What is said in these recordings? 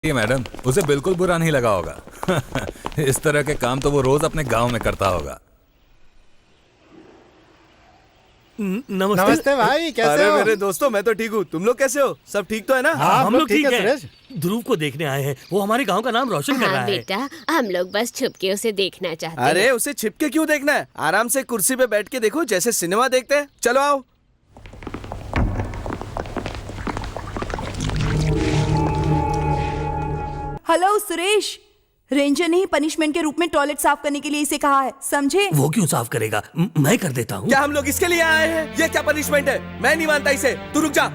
ये मैडम, उसे बिल्कुल बुरा नहीं लगा होगा। इस तरह के काम तो वो रोज अपने गांव में करता होगा। नमस्ते भाई, कैसे अरे हो? मेरे दोस्तों, मैं तो ठीक हूँ। तुम लोग कैसे हो? सब ठीक तो है ना? हाँ, हम लोग ठीक है हैं। सुरेश। ध्रुव को देखने आए हैं। वो हमारे गांव का नाम रोशन कर रहा हाँ है। बेटा, हम लोग बस छुपके उसे देखना चाहते हैं। अरे उसे छिपके क्यों देखना है? आराम से कुर्सी पे बैठ के देखो, जैसे सिनेमा देखते हैं। चलो आओ। हेलो सुरेश, रेंजर ने ही पनिशमेंट के रूप में टॉयलेट साफ करने के लिए इसे कहा है, समझे? वो क्यों साफ करेगा? मैं कर देता हूँ। क्या हम लोग इसके लिए आए हैं? ये क्या पनिशमेंट है? मैं नहीं मानता इसे। तू रुक जा।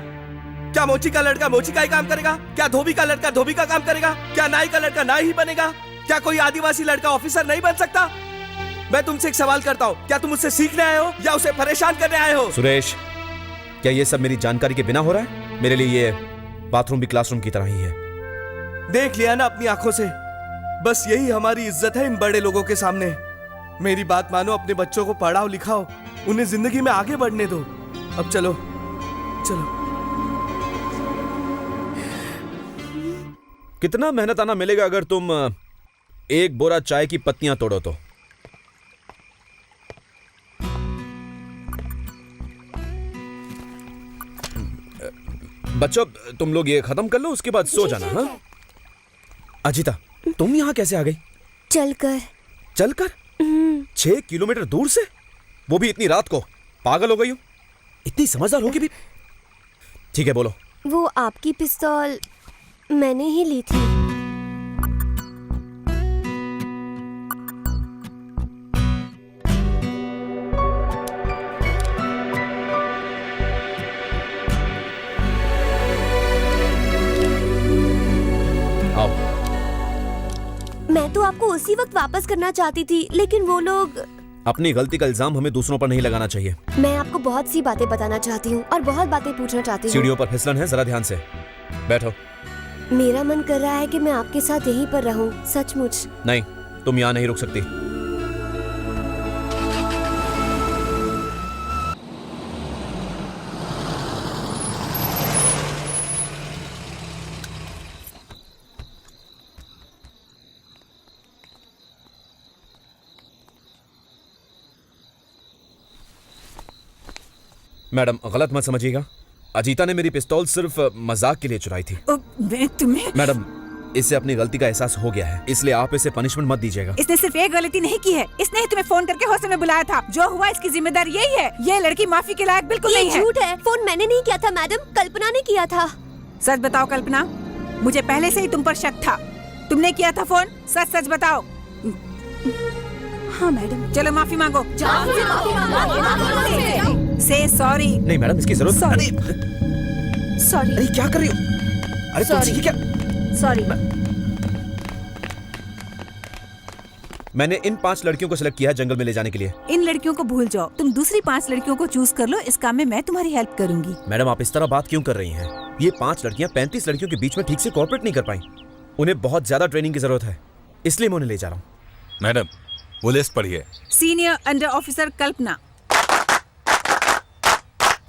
क्या मोची का लड़का मोची का ही काम करेगा? क्या धोबी का लड़का धोबी का काम करेगा? क्या नाई का लड़का नाई ही बनेगा? क्या कोई आदिवासी लड़का ऑफिसर नहीं बन सकता? मैं तुमसे एक सवाल करता हूँ, क्या तुम मुझसे सीखने आए हो या उसे परेशान करने आए हो? सुरेश, क्या ये सब मेरी जानकारी के बिना हो रहा है? मेरे लिए ये बाथरूम भी क्लासरूम की तरह ही है। देख लिया ना अपनी आंखों से। बस यही हमारी इज्जत है इन बड़े लोगों के सामने। मेरी बात मानो, अपने बच्चों को पढ़ाओ लिखाओ, उन्हें जिंदगी में आगे बढ़ने दो। अब चलो चलो। कितना मेहनताना मिलेगा अगर तुम एक बोरा चाय की पत्तियां तोड़ो तो? बच्चों, तुम लोग ये खत्म कर लो, उसके बाद सो जाना। हाँ अजीता, तुम यहां कैसे आ गई? चलकर। चलकर? 6 किलोमीटर दूर से? वो भी इतनी रात को? पागल हो गई हो? इतनी समझदार होगी भी? ठीक है, बोलो। वो आपकी पिस्तौल मैंने ही ली थी। आओ। मैं तो आपको उसी वक्त वापस करना चाहती थी, लेकिन वो लोग। अपनी गलती का इल्जाम हमें दूसरों पर नहीं लगाना चाहिए। मैं आपको बहुत सी बातें बताना चाहती हूँ और बहुत बातें पूछना चाहती हूँ। सीढ़ियों पर फिसलन है, जरा ध्यान से बैठो। मेरा मन कर रहा है कि मैं आपके साथ यहीं पर रहूं, सचमुच। नहीं, तुम यहाँ नहीं रुक सकती। मैडम, गलत मत समझिएगा। अजीता ने मेरी पिस्तौल सिर्फ मजाक के लिए चुराई थी। मैं तुम्हें। मैडम, इससे अपनी गलती का एहसास हो गया है, इसलिए आप इसे पनिशमेंट मत दीजिएगा। इसने सिर्फ एक गलती नहीं की है, इसने ही तुम्हें फोन करके हॉस्टल में बुलाया था। जो हुआ इसकी जिम्मेदार यही है। ये लड़की माफी के लायक बिल्कुल नहीं है। झूठ है। फोन मैंने नहीं किया था मैडम, कल्पना ने किया था। सच बताओ कल्पना, मुझे पहले से ही तुम पर शक था। तुमने किया था फोन? सच सच बताओ। हाँ मैडम, चलो माफी मांगो। से सॉरी। नहीं मैडम, इसकी जरूरत। Sorry. सॉरी। अरे क्या कर रही हो? अरे तुम Sorry. ठीक क्या? सॉरी। मैंने इन 5 लड़कियों को सिलेक्ट किया है जंगल में ले जाने के लिए। इन लड़कियों को भूल जाओ, तुम दूसरी 5 लड़कियों को चूज कर लो। इस काम में मैं तुम्हारी हेल्प करूंगी। मैडम, आप इस तरह बात क्यों कर रही हैं? ये 5 लड़कियां 35 लड़कियों के बीच में ठीक से कोऑपरेट नहीं कर पाई। उन्हें बहुत ज्यादा ट्रेनिंग की जरूरत है, इसलिए मैं उन्हें ले जा रहा हूँ। मैडम, वो लिस्ट पढ़िए। Senior under officer Kalpana,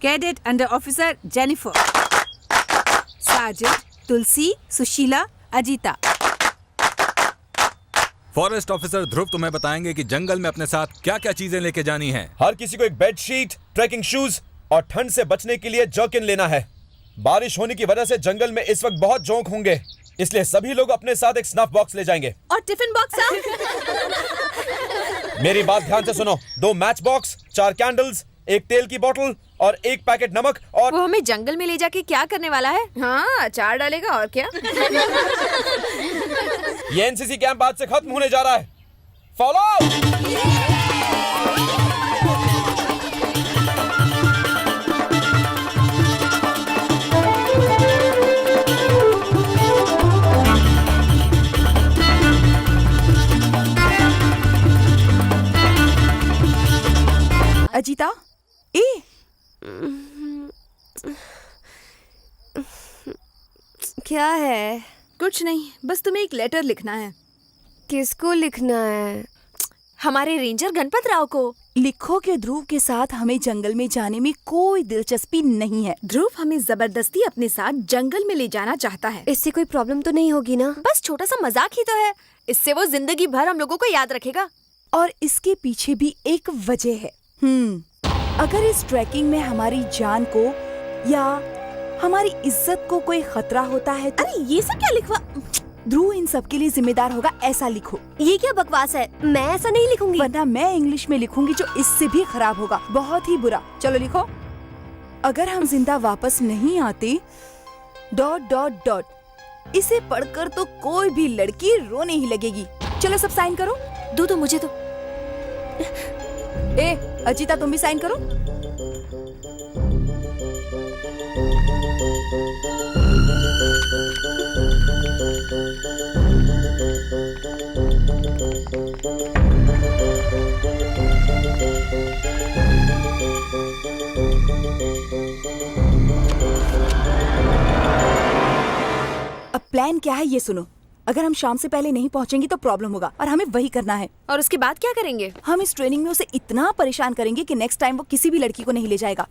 cadet under officer Jennifer, sergeant Tulsi, Sushila, Ajita. Forest officer Dhruv तुम्हें बताएंगे कि जंगल में अपने साथ क्या क्या चीजें लेके जानी है। हर किसी को एक बेडशीट, ट्रैकिंग शूज और ठंड से बचने के लिए जर्किन लेना है। बारिश होने की वजह से जंगल में इस वक्त बहुत जोंक होंगे, इसलिए सभी लोग अपने साथ एक स्नफ बॉक्स ले जाएंगे। और टिफिन बॉक्स। मेरी बात ध्यान से सुनो। 2 मैच बॉक्स, 4 कैंडल्स, 1 तेल की बोतल और 1 पैकेट नमक। और वो हमें जंगल में ले जाके क्या करने वाला है? हाँ, अचार डालेगा और क्या। ये एनसीसी कैंप आज से खत्म होने जा रहा है। फॉलो। अजीता, ए क्या है? कुछ नहीं, बस तुम्हें एक लेटर लिखना है। किसको लिखना है? हमारे रेंजर गणपत राव को। लिखो कि ध्रुव के साथ हमें जंगल में जाने में कोई दिलचस्पी नहीं है। ध्रुव हमें जबरदस्ती अपने साथ जंगल में ले जाना चाहता है। इससे कोई प्रॉब्लम तो नहीं होगी ना? बस छोटा सा मजाक ही तो है। इससे वो जिंदगी भर हम लोगों को याद रखेगा। और इसके पीछे भी एक वजह है। अगर इस ट्रैकिंग में हमारी जान को या हमारी इज्जत को कोई खतरा होता है तो अरे ये सब क्या लिखवा? ध्रुव इन सब के लिए जिम्मेदार होगा, ऐसा लिखो। ये क्या बकवास है? मैं ऐसा नहीं लिखूंगी। वरना मैं इंग्लिश में लिखूंगी जो इससे भी खराब होगा, बहुत ही बुरा। चलो लिखो, अगर हम जिंदा वापस नहीं आते ... इसे पढ़कर तो कोई भी लड़की रोने ही लगेगी। चलो सब साइन करो। दो मुझे तो। ए अजीता, तुम भी साइन करो। अब प्लान क्या है ये सुनो। अगर हम शाम से पहले नहीं पहुंचेंगे तो प्रॉब्लम होगा और हमें वही करना है। और उसके बाद क्या करेंगे? हम इस ट्रेनिंग में उसे इतना परेशान करेंगे कि नेक्स्ट टाइम वो किसी भी लड़की को नहीं ले जाएगा।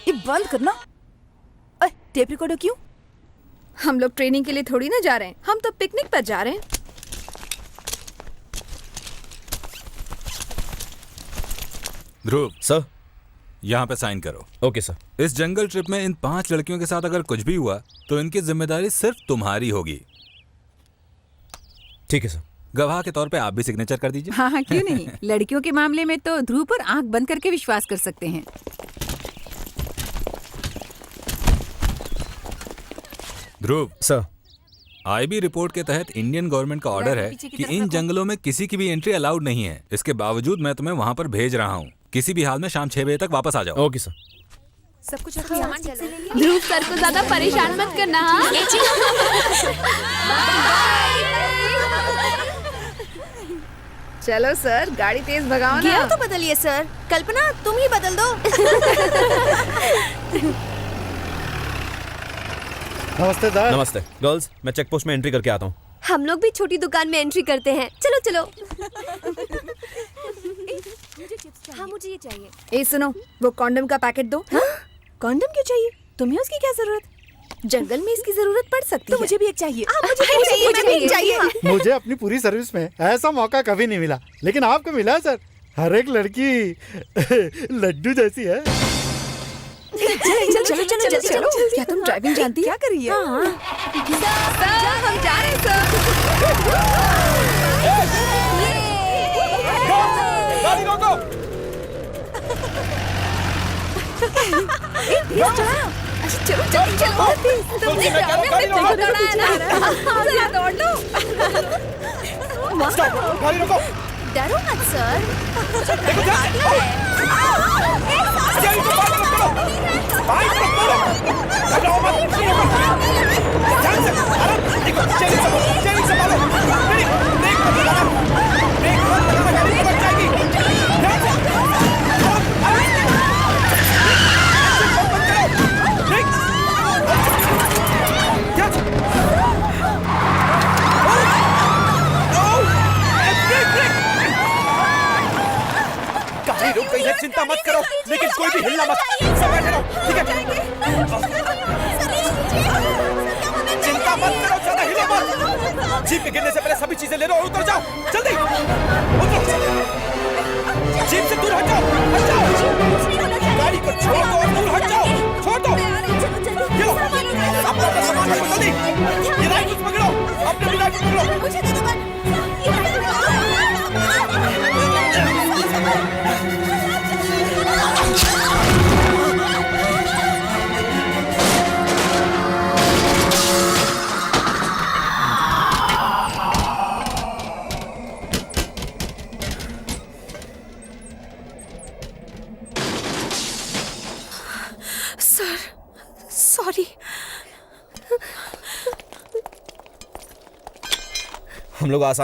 ये बंद करना। टेप रिकॉर्डर क्यों? हम लोग ट्रेनिंग के लिए थोड़ी ना जा रहे हैं, हम तो पिकनिक पर जा रहे हैं। ध्रुव सर। यहाँ पे साइन करो। Okay sir. इस जंगल ट्रिप में इन 5 लड़कियों के साथ अगर कुछ भी हुआ तो इनकी जिम्मेदारी सिर्फ तुम्हारी होगी। ठीक है सर। गवाह के तौर पे आप भी सिग्नेचर कर दीजिए। हाँ क्यों नहीं। लड़कियों के मामले में तो ध्रुव पर आंख बंद करके विश्वास कर सकते हैं। ध्रुव सर। आईबी रिपोर्ट के तहत इंडियन गवर्नमेंट का ऑर्डर है कि इन जंगलों में किसी की भी एंट्री अलाउड नहीं है। इसके बावजूद मैं तुम्हें वहाँ पर भेज रहा हूँ। किसी भी हाल में शाम 6 बजे तक वापस आ जाओ। Okay sir. सब कुछ ध्रुव सर को ज्यादा परेशान मत करना। चलो सर, गाड़ी तेज भगाओ ना। गियर तो बदलिए सर। कल्पना तुम ही बदल दो। नमस्ते सर। नमस्ते गर्ल्स, मैं चेक पोस्ट में एंट्री करके आता हूँ। हम लोग भी छोटी दुकान में एंट्री करते हैं। चलो चलो। हाँ मुझे ये चाहिए। ए सुनो, वो कॉन्डम का पैकेट दो। कॉन्डम क्यों चाहिए? तुम्हें उसकी क्या जरूरत? जंगल में इसकी जरूरत पड़ सकती तो है। मुझे भी एक चाहिए। मुझे चाहिए। मुझे अपनी पूरी सर्विस में ऐसा मौका कभी नहीं मिला, लेकिन आपको मिला है सर। हर एक लड़की लड्डू जैसी है। चलो। क्या तुम ड्राइविंग जानती क्या कर रही है? सर, हम जा रहे हैं सर। गाड़ी रोको। चलो तुमने दौड़ना है ना। जरा दौड़ लो। स्टॉप, गाड़ी रोको। डरो मत सर। स्टीयरिंग को बाहर मत करो। बाइक मत करो। घबराओ मत। ध्यान से। अरे देखो, स्टीयरिंग संभालो। ब्रेक मत लगाना। ब्रेक मत लगाना, गाड़ी पलट जाएगी। ध्यान से। गाड़ी रुक गई है, चिंता मत करो, लेकिन कोई भी हिलना मत। सब बैठे रहो, ठीक है? चिंता मत करो, ज्यादा हिलो मत। जीप के गिरने से पहले सभी चीजें ले लो और उतर जाओ, जल्दी उतरो। जीप से दूर हट जाओ। गाड़ी को छोड़ दो और दूर हट जाओ। छोड़ दो। ये लो, अपना सामान रखो जल्दी। ये राइफल्स पकड़ो, अपने भी राइफल पकड़ो। Sir, sorry. हम लोग आसान